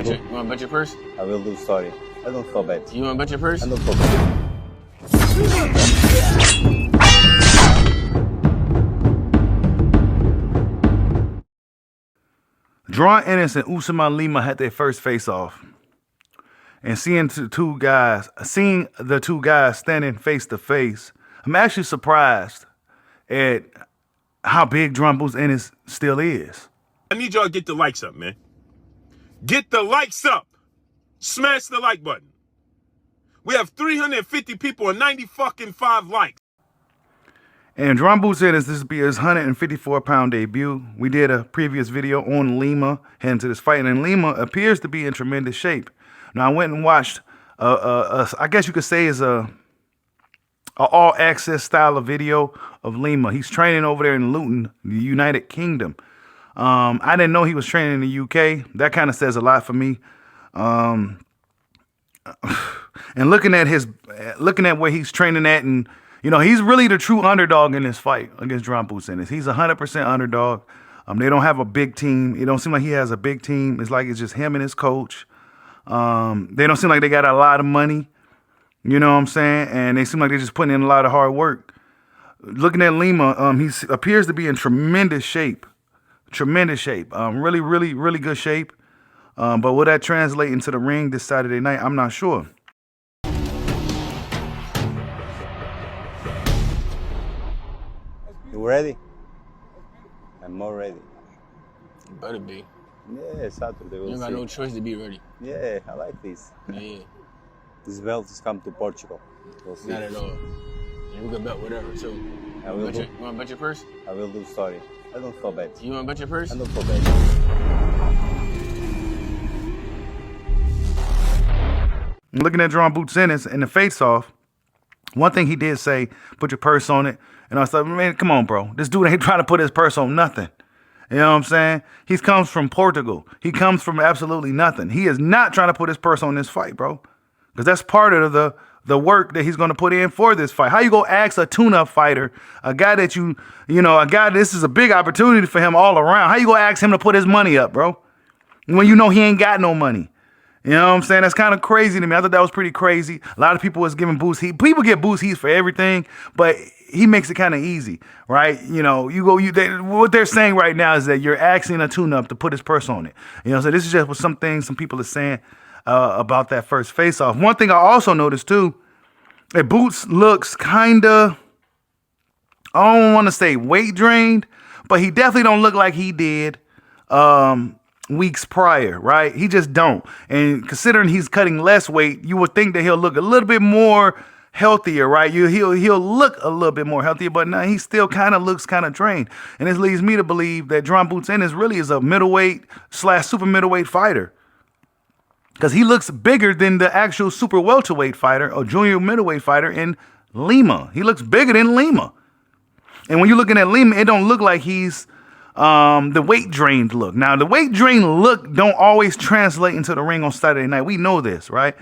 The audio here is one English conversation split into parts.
You want to bet your purse? I will do, sorry. I don't feel bad. You want to bet your purse? I don't feel bad. Jaron Ennis and Uisma Lima had their first face-off. And seeing the two guys standing face to face, I'm actually surprised at how big Jaron Ennis still is. I need y'all to get the likes up, man. Get the likes up. Smash the like button. We have 350 people and 95 likes. And Jaron Ennis, this will be his 154-pound debut. We did a previous video on Lima heading to this fight, and Lima appears to be in tremendous shape. Now, I went and watched, I guess you could say is a all-access style of video of Lima. He's training over there in Luton, the United Kingdom. I didn't know he was training in the UK. That kind of says a lot for me. And looking at where he's training at, and you know, he's really the true underdog in this fight against Jaron Ennis. He's 100% underdog. They don't have a big team. It don't seem like he has a big team. It's like it's just him and his coach. They don't seem like they got a lot of money. You know what I'm saying? And they seem like they're just putting in a lot of hard work. Looking at Lima, he appears to be in tremendous shape. Tremendous shape. Really, really, really good shape. But will that translate into the ring this Saturday night? I'm not sure. You ready? I'm more ready. You better be. Yeah, Saturday. You ain't got no choice to be ready. Yeah, I like this. Yeah. This belt is come to Portugal. We'll see. Not at all. And we can bet whatever, too. I will do. You want to bet your purse? I will do, sorry. I don't feel bad. You want to bet your purse? I don't feel bad. Looking at Jaron Ennis in the face-off, one thing he did say, put your purse on it. And I was like, man, come on, bro. This dude ain't trying to put his purse on nothing. You know what I'm saying? He comes from Portugal. He comes from absolutely nothing. He is not trying to put his purse on this fight, bro. Because that's part of the work that he's going to put in for this fight. How you go ask a tune-up fighter, a guy that this is a big opportunity for him all around. How you go ask him to put his money up, bro? When you know he ain't got no money. You know what I'm saying? That's kind of crazy to me. I thought that was pretty crazy. A lot of people was giving boost heat. People get boost heat for everything, but he makes it kind of easy, right? You know, what they're saying right now is that you're asking a tune-up to put his purse on it. You know, so this is just what some people are saying about that first face-off. One thing I also noticed too, that Boots looks kind of, I don't want to say weight drained, but he definitely don't look like he did weeks prior, right? He just don't. And considering he's cutting less weight, you would think that he'll look a little bit more healthier, right? He'll look a little bit more healthier, but now he still kind of looks kind of drained. And this leads me to believe that Jaron Ennis really is a middleweight / super middleweight fighter, because he looks bigger than the actual super welterweight fighter or junior middleweight fighter in Lima. He looks bigger than Lima. And when you're looking at Lima, it don't look like he's the weight drained look. Now, the weight drained look don't always translate into the ring on Saturday night. We know this, right?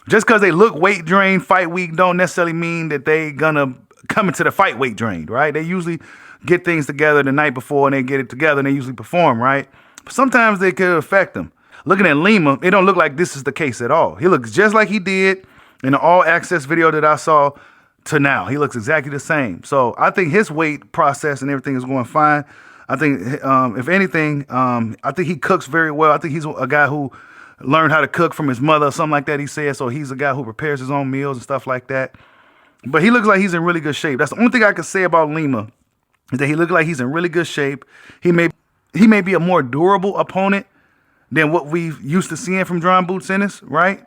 Just because they look weight drained fight week don't necessarily mean that they gonna come into the fight weight drained, right? They usually get things together the night before and they get it together and they usually perform, right? But sometimes they could affect them. Looking at Lima, it don't look like this is the case at all. He looks just like he did in the all-access video that I saw to now. He looks exactly the same. So I think his weight process and everything is going fine. I think, if anything, I think he cooks very well. I think he's a guy who learned how to cook from his mother or something like that, he said. So he's a guy who prepares his own meals and stuff like that. But he looks like he's in really good shape. That's the only thing I can say about Lima, is that he looks like he's in really good shape. He may be a more durable opponent than what we've used to seeing from Jaron Ennis, right?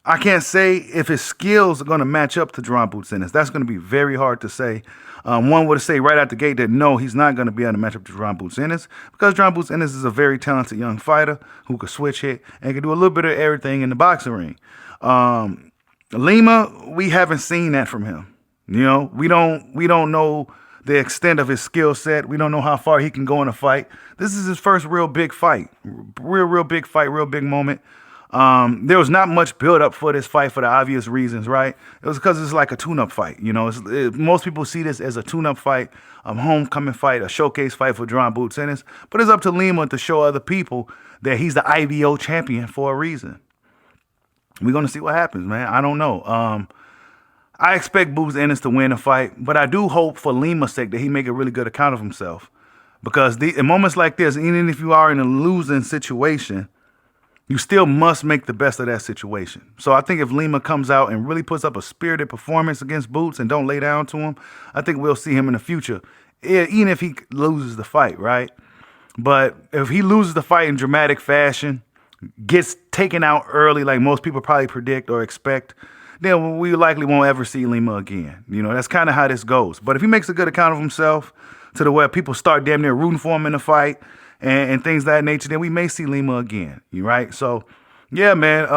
I can't say if his skills are going to match up to Jaron Ennis. That's going to be very hard to say. One would say right out the gate that no, he's not going to be able to match up to Jaron Ennis, because Jaron Ennis is a very talented young fighter who could switch hit and can do a little bit of everything in the boxing ring. Lima, we haven't seen that from him. You know, we don't know the extent of his skill set. We don't know how far he can go in a fight. This is his first real big fight. Real big fight, real big moment. There was not much build up for this fight for the obvious reasons, right? It was because it's like a tune-up fight. You know, most people see this as a tune-up fight, a homecoming fight, a showcase fight for Jaron Ennis. But it's up to Lima to show other people that he's the IBO champion for a reason. We're going to see what happens, man. I don't know. I expect Boots Ennis to win the fight, but I do hope for Lima's sake that he make a really good account of himself. Because in moments like this, even if you are in a losing situation, you still must make the best of that situation. So I think if Lima comes out and really puts up a spirited performance against Boots and don't lay down to him, I think we'll see him in the future, even if he loses the fight, right? But if he loses the fight in dramatic fashion, gets taken out early like most people probably predict or expect, then we likely won't ever see Lima again. You know, that's kind of how this goes. But if he makes a good account of himself to the where people start damn near rooting for him in the fight and things of that nature, then we may see Lima again. You right? So, yeah, man.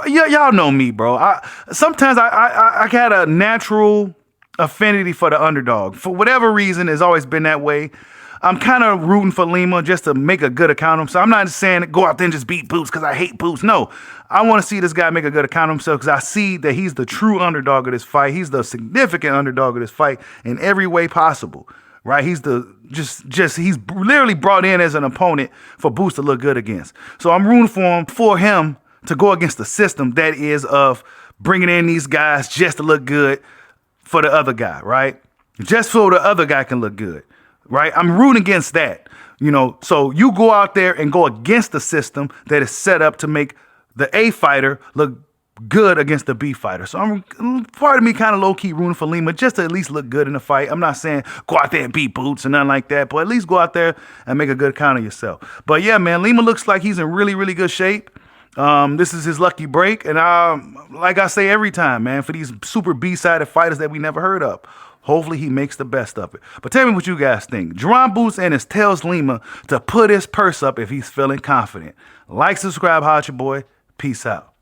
Y'all know me, bro. Sometimes I got a natural affinity for the underdog. For whatever reason, it's always been that way. I'm kind of rooting for Lima just to make a good account of himself. I'm not saying go out there and just beat Boots because I hate Boots. No, I want to see this guy make a good account of himself because I see that he's the true underdog of this fight. He's the significant underdog of this fight in every way possible, right? He's he's literally brought in as an opponent for Boots to look good against. So I'm rooting for him to go against the system that is of bringing in these guys just to look good for the other guy, right? Just so the other guy can look good. Right? I'm rooting against that, you know, so you go out there and go against the system that is set up to make the A fighter look good against the B fighter. So I'm part of me kind of low-key rooting for Lima just to at least look good in the fight. I'm not saying go out there and beat Boots and nothing like that, but at least go out there and make a good account of yourself. But yeah, man, Lima looks like he's in really, really good shape. This is his lucky break. And like I say every time, man, for these super B-sided fighters that we never heard of, hopefully he makes the best of it. But tell me what you guys think. Jaron Boots Ennis tells Lima to put his purse up if he's feeling confident. Like, subscribe, holla at your boy. Peace out.